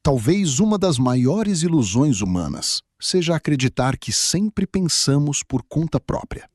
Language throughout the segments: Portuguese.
Talvez uma das maiores ilusões humanas seja acreditar que sempre pensamos por conta própria.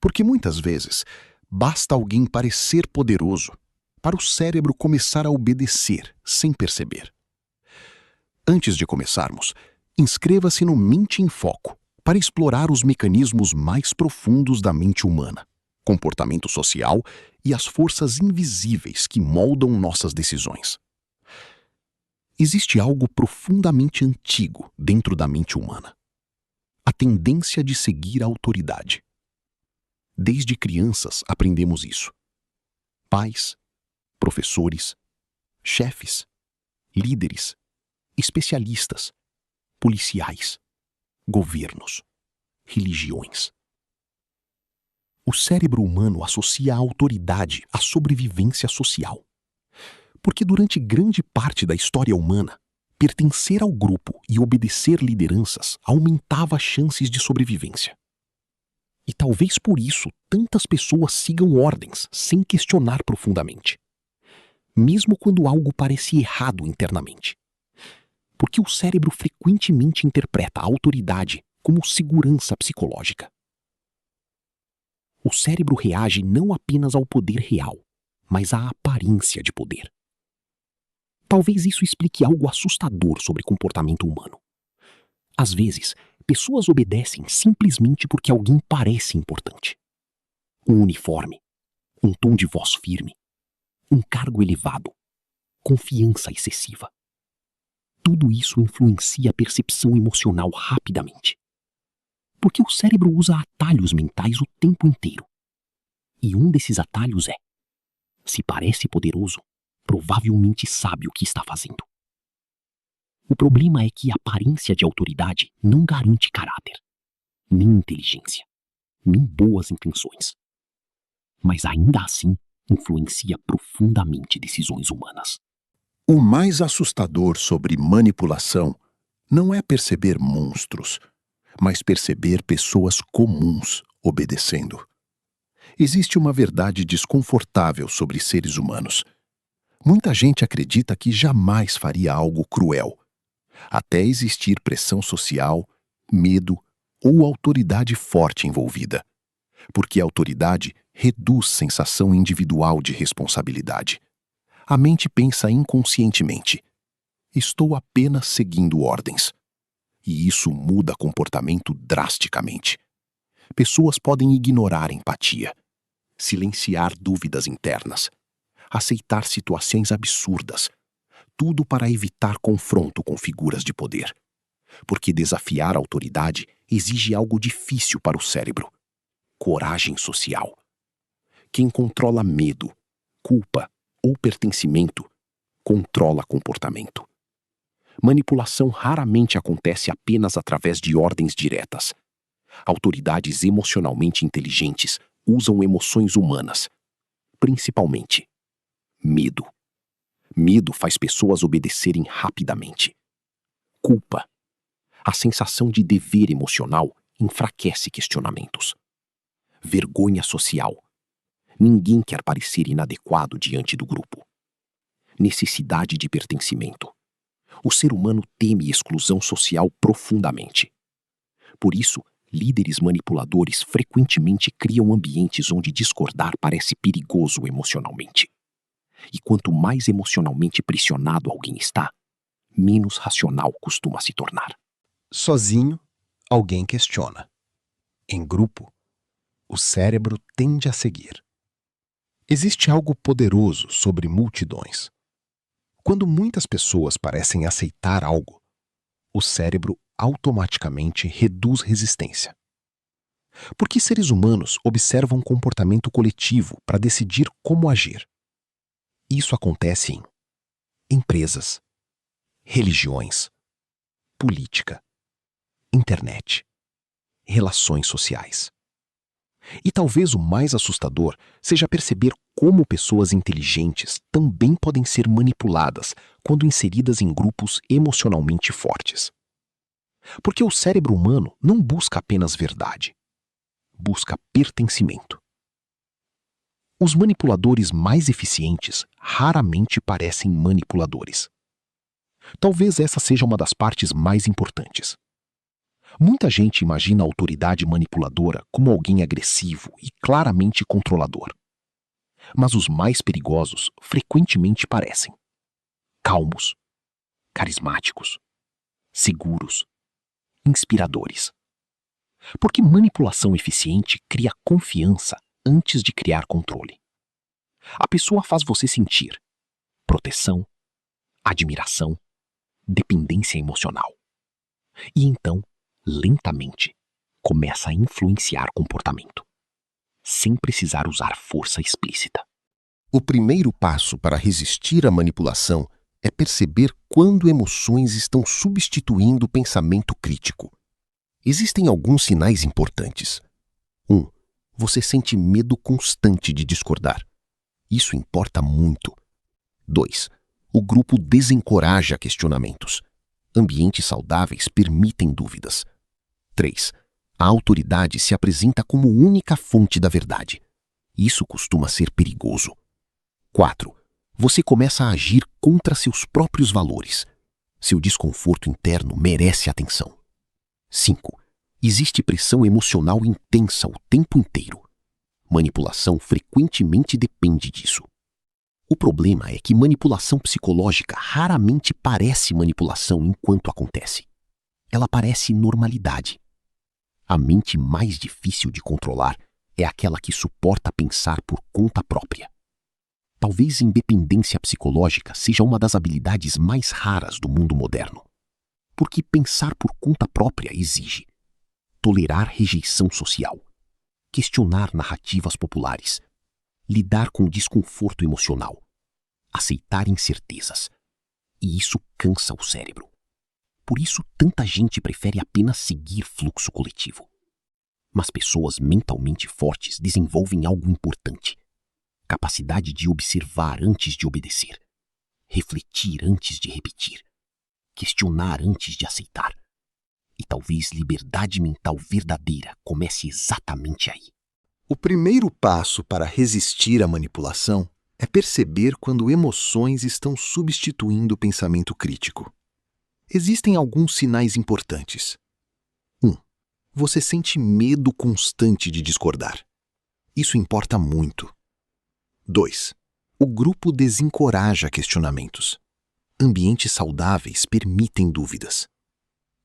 Porque muitas vezes basta alguém parecer poderoso para o cérebro começar a obedecer sem perceber. Antes de começarmos, inscreva-se no Mente em Foco para explorar os mecanismos mais profundos da mente humana, comportamento social e as forças invisíveis que moldam nossas decisões. Existe algo profundamente antigo dentro da mente humana: a tendência de seguir a autoridade. Desde crianças aprendemos isso. Pais, professores, chefes, líderes, especialistas, policiais, governos, religiões. O cérebro humano associa a autoridade à sobrevivência social. Porque durante grande parte da história humana, pertencer ao grupo e obedecer lideranças aumentava as chances de sobrevivência. E talvez por isso tantas pessoas sigam ordens sem questionar profundamente, mesmo quando algo parece errado internamente. Porque o cérebro frequentemente interpreta a autoridade como segurança psicológica. O cérebro reage não apenas ao poder real, mas à aparência de poder. Talvez isso explique algo assustador sobre comportamento humano. Às vezes, pessoas obedecem simplesmente porque alguém parece importante. Um uniforme, um tom de voz firme, um cargo elevado, confiança excessiva. Tudo isso influencia a percepção emocional rapidamente. Porque o cérebro usa atalhos mentais o tempo inteiro. E um desses atalhos é: se parece poderoso, provavelmente sabe o que está fazendo. O problema é que a aparência de autoridade não garante caráter, nem inteligência, nem boas intenções. Mas ainda assim, influencia profundamente decisões humanas. O mais assustador sobre manipulação não é perceber monstros, mas perceber pessoas comuns obedecendo. Existe uma verdade desconfortável sobre seres humanos. Muita gente acredita que jamais faria algo cruel, até existir pressão social, medo ou autoridade forte envolvida. Porque a autoridade reduz sensação individual de responsabilidade. A mente pensa inconscientemente: estou apenas seguindo ordens. E isso muda comportamento drasticamente. Pessoas podem ignorar empatia, silenciar dúvidas internas, aceitar situações absurdas, tudo para evitar confronto com figuras de poder. Porque desafiar a autoridade exige algo difícil para o cérebro: coragem social. Quem controla medo, culpa ou pertencimento, controla comportamento. Manipulação raramente acontece apenas através de ordens diretas. Autoridades emocionalmente inteligentes usam emoções humanas, principalmente medo. Medo faz pessoas obedecerem rapidamente. Culpa. A sensação de dever emocional enfraquece questionamentos. Vergonha social. Ninguém quer parecer inadequado diante do grupo. Necessidade de pertencimento. O ser humano teme exclusão social profundamente. Por isso, líderes manipuladores frequentemente criam ambientes onde discordar parece perigoso emocionalmente. E quanto mais emocionalmente pressionado alguém está, menos racional costuma se tornar. Sozinho, alguém questiona. Em grupo, o cérebro tende a seguir. Existe algo poderoso sobre multidões. Quando muitas pessoas parecem aceitar algo, o cérebro automaticamente reduz resistência. Porque seres humanos observam um comportamento coletivo para decidir como agir. Isso acontece em empresas, religiões, política, internet, relações sociais. E talvez o mais assustador seja perceber como pessoas inteligentes também podem ser manipuladas quando inseridas em grupos emocionalmente fortes. Porque o cérebro humano não busca apenas verdade, busca pertencimento. Os manipuladores mais eficientes raramente parecem manipuladores. Talvez essa seja uma das partes mais importantes. Muita gente imagina a autoridade manipuladora como alguém agressivo e claramente controlador. Mas os mais perigosos frequentemente parecem calmos, carismáticos, seguros, inspiradores. Porque manipulação eficiente cria confiança antes de criar controle. A pessoa faz você sentir proteção, admiração, dependência emocional. E então, lentamente, começa a influenciar comportamento, sem precisar usar força explícita. O primeiro passo para resistir à manipulação é perceber quando emoções estão substituindo o pensamento crítico. Existem alguns sinais importantes. 1. Você sente medo constante de discordar. Isso importa muito. 2. O grupo desencoraja questionamentos. Ambientes saudáveis permitem dúvidas. 3. A autoridade se apresenta como única fonte da verdade. Isso costuma ser perigoso. 4. Você começa a agir contra seus próprios valores. Seu desconforto interno merece atenção. 5. Existe pressão emocional intensa o tempo inteiro. Manipulação frequentemente depende disso. O problema é que manipulação psicológica raramente parece manipulação enquanto acontece. Ela parece normalidade. A mente mais difícil de controlar é aquela que suporta pensar por conta própria. Talvez independência psicológica seja uma das habilidades mais raras do mundo moderno. Porque pensar por conta própria exige tolerar rejeição social, questionar narrativas populares, lidar com desconforto emocional, aceitar incertezas. E isso cansa o cérebro. Por isso, tanta gente prefere apenas seguir fluxo coletivo. Mas pessoas mentalmente fortes desenvolvem algo importante: capacidade de observar antes de obedecer, refletir antes de repetir, questionar antes de aceitar. E talvez liberdade mental verdadeira comece exatamente aí. O primeiro passo para resistir à manipulação é perceber quando emoções estão substituindo o pensamento crítico. Existem alguns sinais importantes. 1. Você sente medo constante de discordar. Isso importa muito. 2. O grupo desencoraja questionamentos. Ambientes saudáveis permitem dúvidas.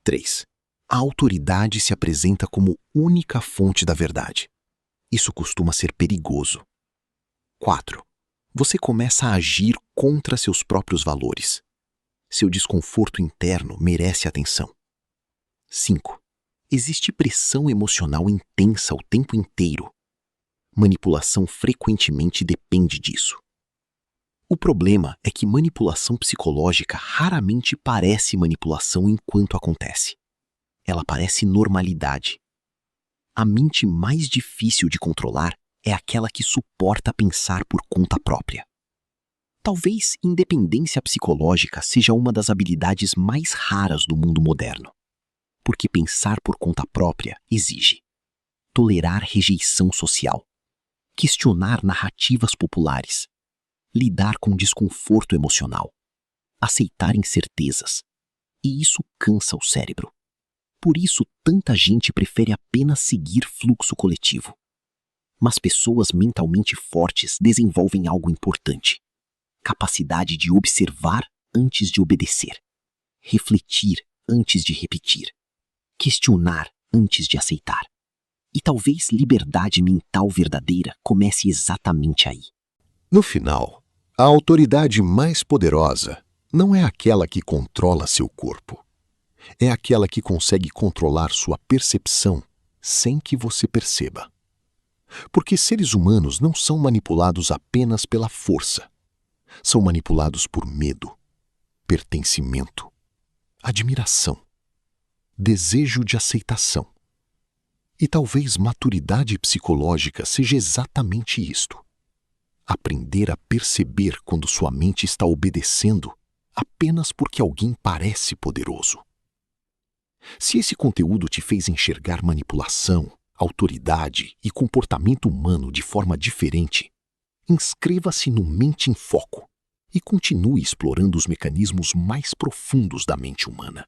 3. A autoridade se apresenta como única fonte da verdade. Isso costuma ser perigoso. 4. Você começa a agir contra seus próprios valores. Seu desconforto interno merece atenção. 5. Existe pressão emocional intensa o tempo inteiro. Manipulação frequentemente depende disso. O problema é que manipulação psicológica raramente parece manipulação enquanto acontece. Ela parece normalidade. A mente mais difícil de controlar é aquela que suporta pensar por conta própria. Talvez independência psicológica seja uma das habilidades mais raras do mundo moderno, porque pensar por conta própria exige tolerar rejeição social, questionar narrativas populares, lidar com desconforto emocional, aceitar incertezas, e isso cansa o cérebro. Por isso, tanta gente prefere apenas seguir fluxo coletivo. Mas pessoas mentalmente fortes desenvolvem algo importante: capacidade de observar antes de obedecer, refletir antes de repetir, questionar antes de aceitar. E talvez liberdade mental verdadeira comece exatamente aí. No final, a autoridade mais poderosa não é aquela que controla seu corpo. É aquela que consegue controlar sua percepção sem que você perceba. Porque seres humanos não são manipulados apenas pela força. São manipulados por medo, pertencimento, admiração, desejo de aceitação. E talvez maturidade psicológica seja exatamente isto: aprender a perceber quando sua mente está obedecendo apenas porque alguém parece poderoso. Se esse conteúdo te fez enxergar manipulação, autoridade e comportamento humano de forma diferente, inscreva-se no Mente em Foco e continue explorando os mecanismos mais profundos da mente humana.